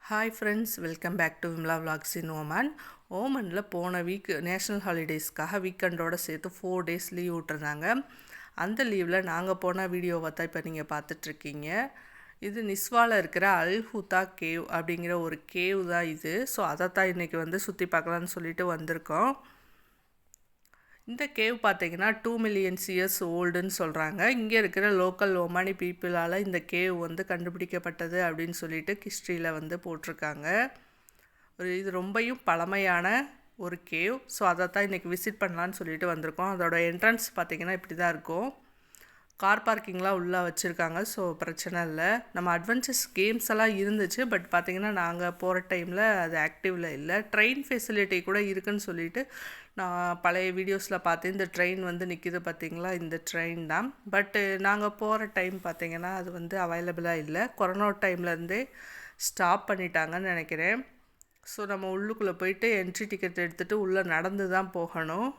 Hi friends, welcome back to Vimla vlogs in Oman. ஓமனில் போன week national ஹாலிடேஸ்க்காக வீக்கெண்டோடு சேர்த்து 4 days leave விட்டுருந்தாங்க. அந்த லீவில் நாங்கள் போன வீடியோவை தான் இப்போ நீங்கள் பார்த்துட்ருக்கீங்க. இது நிஸ்வாவில் இருக்கிற அல் ஹூத்தா கேவ் அப்படிங்கிற ஒரு கேவ் தான் இது. ஸோ அதை தான் இன்றைக்கி சுற்றி பார்க்கலான்னு சொல்லிட்டு வந்திருக்கோம். இந்த கேவ் பார்த்தீங்கன்னா 2 million years ஓல்டுன்னு சொல்கிறாங்க. இங்கே இருக்கிற லோக்கல் ஒமானி பீப்புளால் இந்த கேவ் கண்டுபிடிக்கப்பட்டது அப்படின்னு சொல்லிட்டு ஹிஸ்ட்ரியில் போட்டிருக்காங்க. இது ரொம்பவும் பழமையான ஒரு கேவ். ஸோ அதை தான் இன்றைக்கி விசிட் பண்ணலான்னு சொல்லிட்டு வந்திருக்கோம். அதோட என்ட்ரன்ஸ் பார்த்திங்கன்னா இப்படி தான் இருக்கும். கார் பார்க்கிங்லாம் உள்ளே வச்சுருக்காங்க. ஸோ பிரச்சனை இல்லை. நம்ம அட்வென்ச்சர்ஸ் கேம்ஸ் எல்லாம் இருந்துச்சு. பட் பார்த்திங்கன்னா நாங்கள் போகிற டைமில் அது ஆக்டிவில் இல்லை. ட்ரெயின் ஃபெசிலிட்டி கூட இருக்குதுன்னு சொல்லிட்டு நான் பழைய வீடியோஸில் பார்த்தேன். இந்த ட்ரெயின் நிற்கிது பார்த்திங்களா, இந்த ட்ரெயின் தான். பட்டு நாங்கள் போகிற டைம் பார்த்திங்கன்னா அது அவைலபிளாக இல்லை. கொரோனா டைம்லேருந்தே ஸ்டாப் பண்ணிட்டாங்கன்னு நினைக்கிறேன். ஸோ நம்ம உள்ளுக்குள்ளே போயிட்டு என்ட்ரி டிக்கெட் எடுத்துகிட்டு உள்ளே நடந்து தான் போகணும்.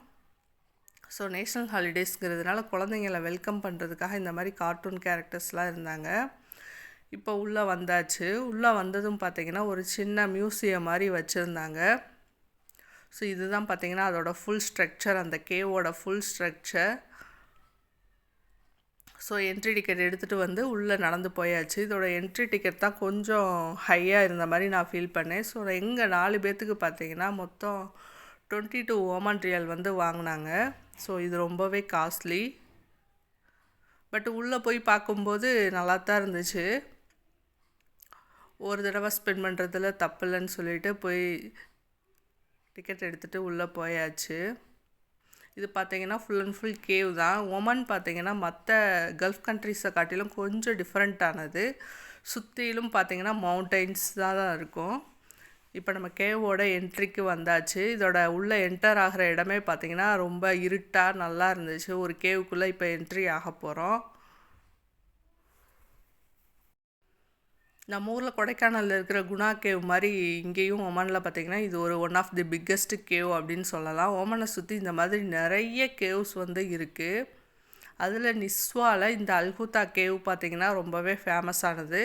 ஸோ நேஷ்னல் ஹாலிடேஸ்ங்கிறதுனால குழந்தைங்கள வெல்கம் பண்ணுறதுக்காக இந்த மாதிரி கார்ட்டூன் கேரக்டர்ஸ்லாம் இருந்தாங்க. இப்போ உள்ளே வந்தாச்சு. உள்ளே வந்ததும் பார்த்திங்கன்னா ஒரு சின்ன மியூசியம் மாதிரி வச்சுருந்தாங்க. ஸோ இதுதான் பார்த்திங்கன்னா அதோட ஃபுல் ஸ்ட்ரக்சர், அந்த கேவோட full structure. So entry ticket எடுத்துகிட்டு உள்ளே நடந்து போயாச்சு. இதோட என்ட்ரி டிக்கெட் தான் கொஞ்சம் ஹையாக இருந்த மாதிரி நான் ஃபீல் பண்ணேன். ஸோ எங்கள் 4 பேர்த்துக்கு பார்த்திங்கன்னா மொத்தம் 22 ஓமன் ரியல் வாங்கினாங்க. ஸோ இது ரொம்பவே காஸ்ட்லி. பட் உள்ளே போய் பார்க்கும்போது நல்லா தான் இருந்துச்சு. ஒரு தடவை ஸ்பெண்ட் பண்ணுறதுல தப்பில்லைன்னு சொல்லிட்டு போய் டிக்கெட் எடுத்துகிட்டு உள்ளே போயாச்சு. இது பார்த்திங்கன்னா ஃபுல் அண்ட் ஃபுல் கேவ் தான். ஒமன் பார்த்திங்கன்னா மற்ற கல்ஃப் கண்ட்ரிஸை காட்டிலும் கொஞ்சம் டிஃப்ரெண்ட்டானது. சுற்றிலும் பார்த்திங்கன்னா மவுண்டெயின்ஸ் தான் இருக்கும். இப்போ நம்ம கேவோட என்ட்ரிக்கு வந்தாச்சு. இதோட உள்ளே என்டர் ஆகிற இடமே பார்த்திங்கன்னா ரொம்ப இருட்டாக நல்லா இருந்துச்சு. ஒரு கேவுக்குள்ளே இப்போ என்ட்ரி ஆக போகிறோம். நம்ம ஊரில் கொடைக்கானலில் இருக்கிற குணா கேவ் மாதிரி இங்கேயும் ஒமனில் பார்த்திங்கன்னா இது one of the biggest cave அப்படின்னு சொல்லலாம். ஒமனை சுற்றி இந்த மாதிரி நிறைய கேவ்ஸ் இருக்குது. அதில் நிஸ்வாவில் இந்த அல்ஹூத்தா கேவ் பார்த்திங்கன்னா ரொம்பவே ஃபேமஸானது.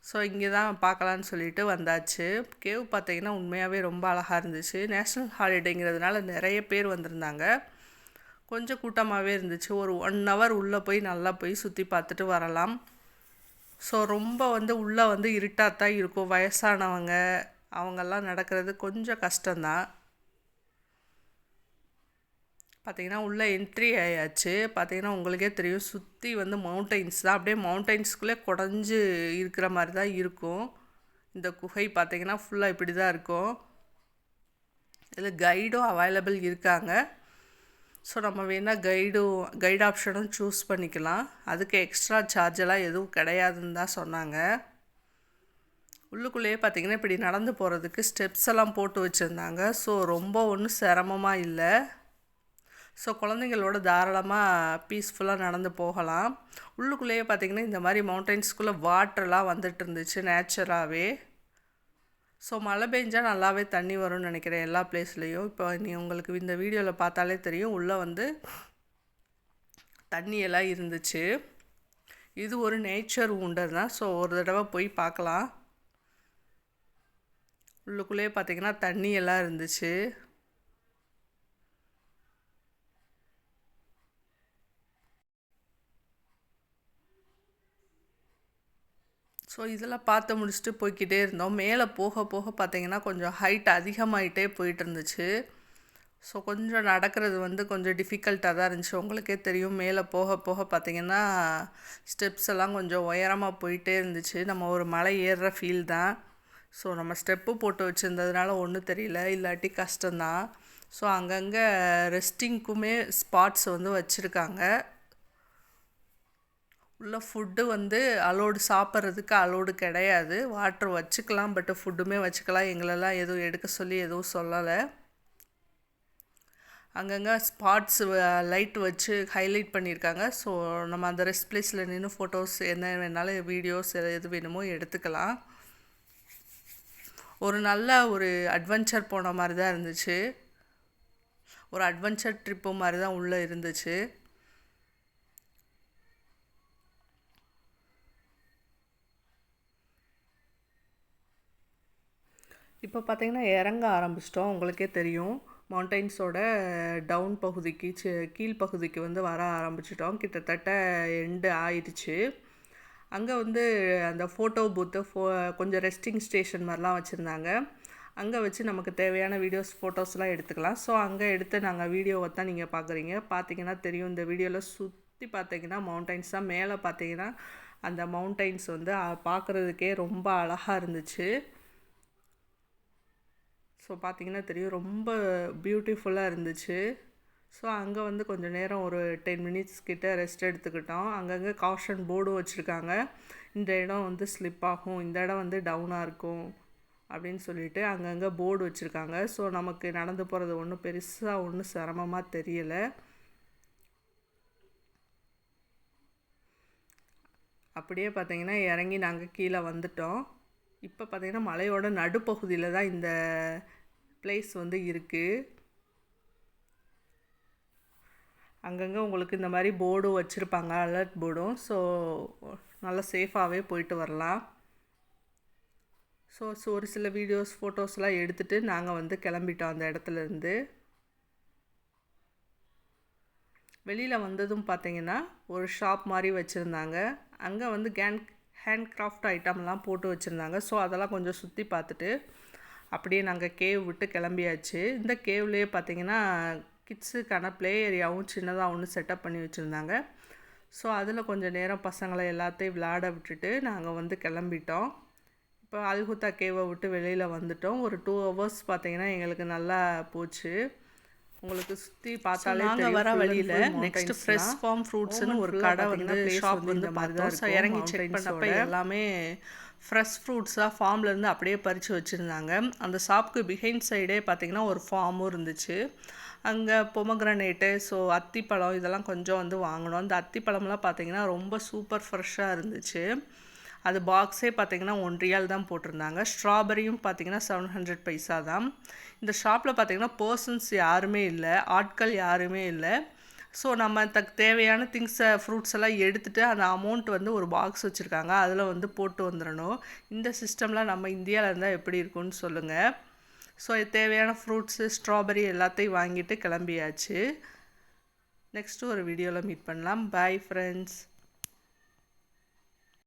ஸோ இங்கே தான் பார்க்கலான்னு சொல்லிட்டு வந்தாச்சு. கேவ் பார்த்திங்கன்னா உண்மையாகவே ரொம்ப அழகாக இருந்துச்சு. நேஷ்னல் ஹாலிடேங்கிறதுனால நிறைய பேர் வந்திருந்தாங்க. கொஞ்சம் கூட்டமாகவே இருந்துச்சு. ஒரு 1 hour உள்ளே போய் நல்லா போய் சுற்றி பார்த்துட்டு வரலாம். ஸோ ரொம்ப உள்ளே இருட்டாக தான் இருக்கும். வயசானவங்க அவங்கெல்லாம் நடக்கிறது கொஞ்சம் கஷ்டம்தான். பார்த்திங்கன்னா உள்ளே என்ட்ரி ஆயாச்சு. பார்த்திங்கன்னா உங்களுக்கே தெரியும், சுற்றி மவுண்டெயின்ஸ் தான். அப்படியே மவுண்டெயின்ஸ்குள்ளே குடஞ்சி இருக்கிற மாதிரி தான் இருக்கும். இந்த குகை பார்த்திங்கன்னா ஃபுல்லாக இப்படி தான் இருக்கும். இதில் கைடும் அவைலபிள் இருக்காங்க. ஸோ நம்ம வேணால் கைடு ஆப்ஷனும் சூஸ் பண்ணிக்கலாம். அதுக்கு எக்ஸ்ட்ரா சார்ஜெல்லாம் எதுவும் கிடையாதுன்னு தான் சொன்னாங்க. உள்ளுக்குள்ளேயே பார்த்திங்கன்னா இப்படி நடந்து போகிறதுக்கு ஸ்டெப்ஸ் எல்லாம் போட்டு வச்சுருந்தாங்க. ஸோ ரொம்ப ஒன்றும் சிரமமாக இல்லை. ஸோ குழந்தைங்களோட தாராளமாக பீஸ்ஃபுல்லாக நடந்து போகலாம். உள்ளுக்குள்ளேயே பார்த்திங்கன்னா இந்த மாதிரி மவுண்டெயின்ஸ்குள்ளே வாட்டர்லாம் இருந்துச்சு நேச்சுராகவே. ஸோ மழை பெஞ்சால் நல்லாவே தண்ணி வரும்னு நினைக்கிறேன் எல்லா பிளேஸ்லேயும். இப்போ உங்களுக்கு இந்த வீடியோவில் பார்த்தாலே தெரியும், உள்ளே தண்ணியெல்லாம் இருந்துச்சு. இது ஒரு நேச்சர் உண்டர் தான். ஸோ ஒரு தடவை போய் பார்க்கலாம். உள்ளுக்குள்ளேயே பார்த்திங்கன்னா தண்ணியெல்லாம் இருந்துச்சு. ஸோ இதெல்லாம் பார்த்து முடிச்சுட்டு போய்கிட்டே இருந்தோம். மேலே போக போக பார்த்திங்கன்னா கொஞ்சம் ஹைட் அதிகமாகிட்டே போயிட்டு இருந்துச்சு. ஸோ கொஞ்சம் நடக்கிறது கொஞ்சம் டிஃபிகல்ட்டாக தான் இருந்துச்சு. உங்களுக்கே தெரியும், மேலே போக போக பார்த்திங்கன்னா ஸ்டெப்ஸ் எல்லாம் கொஞ்சம் உயரமாக போயிட்டே இருந்துச்சு. நம்ம ஒரு மலை ஏறுற ஃபீல் தான். ஸோ நம்ம ஸ்டெப்பு போட்டு வச்சுருந்ததுனால ஒன்றும் தெரியல, இல்லாட்டி கஷ்டம்தான். ஸோ அங்கங்கே ரெஸ்டிங்க்குமே ஸ்பாட்ஸ் வச்சுருக்காங்க. உள்ள ஃபுட்டு அலோடு, சாப்பிட்றதுக்கு அலோடு கிடையாது. வாட்ரு வச்சுக்கலாம், பட்டு ஃபுட்டுமே வச்சுக்கலாம். எங்களெல்லாம் எதுவும் எடுக்க சொல்லி எதுவும் சொல்லலை. அங்கங்கே ஸ்பாட்ஸ் லைட் வச்சு ஹைலைட் பண்ணியிருக்காங்க. ஸோ நம்ம அந்த ரெஸ்ட் பிளேஸில் நின்று ஃபோட்டோஸ் என்ன வேணாலும் வீடியோஸ் எது வேணுமோ எடுத்துக்கலாம். ஒரு நல்ல ஒரு அட்வென்ச்சர் போன மாதிரி தான் இருந்துச்சு. ஒரு அட்வென்ச்சர் ட்ரிப்பு மாதிரி தான் உள்ளே இருந்துச்சு. இப்போ பார்த்தீங்கன்னா இறங்க ஆரம்பிச்சிட்டோம். உங்களுக்கே தெரியும். மவுண்டைன்ஸோட டவுன் பகுதிக்கு கீழ் பகுதிக்கு வந்து வர ஆரம்பிச்சிட்டோம். கிட்டத்தட்ட எண்டு ஆயிடுச்சு. அங்கே வந்து அந்த ஃபோட்டோ பூத்து கொஞ்சம் ரெஸ்டிங் ஸ்டேஷன் மாதிரிலாம் வச்சுருந்தாங்க. அங்கே வச்சு நமக்கு தேவையான வீடியோஸ் ஃபோட்டோஸ்லாம் எடுத்துக்கலாம். ஸோ அங்கே எடுத்து நாங்கள் வீடியோவை தான் நீங்கள் பார்க்குறீங்க. பார்த்தீங்கன்னா தெரியும், இந்த வீடியோவில் சுற்றி பார்த்தீங்கன்னா மவுண்டைன்ஸ் தான். மேலே பார்த்தீங்கன்னா அந்த மவுண்டைன்ஸ் வந்து பார்க்குறதுக்கே ரொம்ப அழகாக இருந்துச்சு. ஸோ பார்த்தீங்கன்னா தெரியும், ரொம்ப பியூட்டிஃபுல்லாக இருந்துச்சு. ஸோ அங்கே வந்து கொஞ்சம் நேரம் ஒரு 10 மினிட்ஸ் கிட்ட ரெஸ்ட் எடுத்துக்கிட்டோம். அங்கங்கே காஷன் போர்டும் வச்சுருக்காங்க. இந்த இடம் வந்து ஸ்லிப் ஆகும், இந்த இடம் வந்து டவுனாக இருக்கும் அப்படின்னு சொல்லிட்டு அங்கங்கே போர்டு வச்சுருக்காங்க. ஸோ நமக்கு நடந்து போகிறது ஒன்றும் பெருசாக ஒன்றும் சிரமமாக தெரியலை. அப்படியே பார்த்தீங்கன்னா இறங்கி நாங்கள் கீழே வந்துட்டோம். இப்போ பார்த்தீங்கன்னா மலையோட நடுப்பகுதியில் தான் இந்த பிளேஸ் வந்து இருக்குது. அங்கங்கே உங்களுக்கு இந்த மாதிரி போர்டும் வச்சுருப்பாங்க, அலர்ட் போர்டும். ஸோ நல்லா சேஃபாகவே போயிட்டு வரலாம். ஸோ ஒரு சில வீடியோஸ் ஃபோட்டோஸ்லாம் எடுத்துகிட்டு நாங்கள் வந்து கிளம்பிட்டோம் அந்த இடத்துலேருந்து. வெளியில் வந்ததும் பார்த்தீங்கன்னா ஒரு ஷாப் மாதிரி வச்சுருந்தாங்க. அங்கே வந்து ஹேண்ட் கிராஃப்ட் ஐட்டம்லாம் போட்டு வச்சுருந்தாங்க. ஸோ அதெல்லாம் கொஞ்சம் சுற்றி பார்த்துட்டு அப்படியே நாங்கள் கேவ் விட்டு கிளம்பியாச்சு. இந்த கேவ்லேயே பார்த்தீங்கன்னா கிட்ஸுக்கான ப்ளே ஏரியாவும் சின்னதாக ஒன்று செட்டப் பண்ணி வச்சுருந்தாங்க. ஸோ அதில் கொஞ்சம் நேரம் பசங்களை எல்லாத்தையும் விளையாட விட்டுட்டு நாங்கள் வந்து கிளம்பிட்டோம். இப்போ அல்ஹுத்தா கேவை விட்டு வெளியில் வந்துட்டோம். ஒரு 2 ஹவர்ஸ் பார்த்தீங்கன்னா எங்களுக்கு நல்லா போச்சு. உங்களுக்கு சுற்றி பார்த்தாலே நாங்கள் வர வழியில் நெக்ஸ்ட் ஃப்ரெஷ் ஃபார்ம் ஃப்ரூட்ஸ்னு ஒரு கடை வந்து ஷாப் வந்து மாதிரி தான் இருக்கும். இறங்கி செக் பண்ணப்போ எல்லாமே ஃப்ரெஷ் ஃப்ரூட்ஸாக ஃபார்ம்லேருந்து அப்படியே பறித்து வச்சுருந்தாங்க. அந்த ஷாப்புக்கு பிஹைண்ட் சைடே பார்த்திங்கன்னா ஒரு ஃபார்மும் இருந்துச்சு. அங்கே பொமக்ரனேட்டு, ஸோ அத்திப்பழம் இதெல்லாம் கொஞ்சம் வந்து வாங்கினோம். அந்த அத்திப்பழம்லாம் பார்த்திங்கன்னா ரொம்ப சூப்பர் ஃப்ரெஷ்ஷாக இருந்துச்சு. அது பாக்ஸே பார்த்திங்கன்னா 1 ரியால் தான் போட்டிருந்தாங்க. ஸ்ட்ராபெரியும் பார்த்திங்கன்னா 700 பைசா தான். இந்த ஷாப்பில் பார்த்திங்கன்னா பர்சன்ஸ் யாருமே இல்லை, ஆட்கள் யாருமே இல்லை. ஸோ நம்ம தேவையான திங்ஸை ஃப்ரூட்ஸ் எல்லாம் எடுத்துகிட்டு அந்த அமௌண்ட் வந்து ஒரு பாக்ஸ் வச்சுருக்காங்க, அதில் வந்து போட்டு வந்துடணும். இந்த சிஸ்டம்லாம் நம்ம இந்தியாவில் இருந்தால் எப்படி இருக்குன்னு சொல்லுங்கள். ஸோ தேவையான ஃப்ரூட்ஸு, ஸ்ட்ராபெரி எல்லாத்தையும் வாங்கிட்டு கிளம்பியாச்சு. நெக்ஸ்ட்டு ஒரு வீடியோவில் மீட் பண்ணலாம். Bye friends.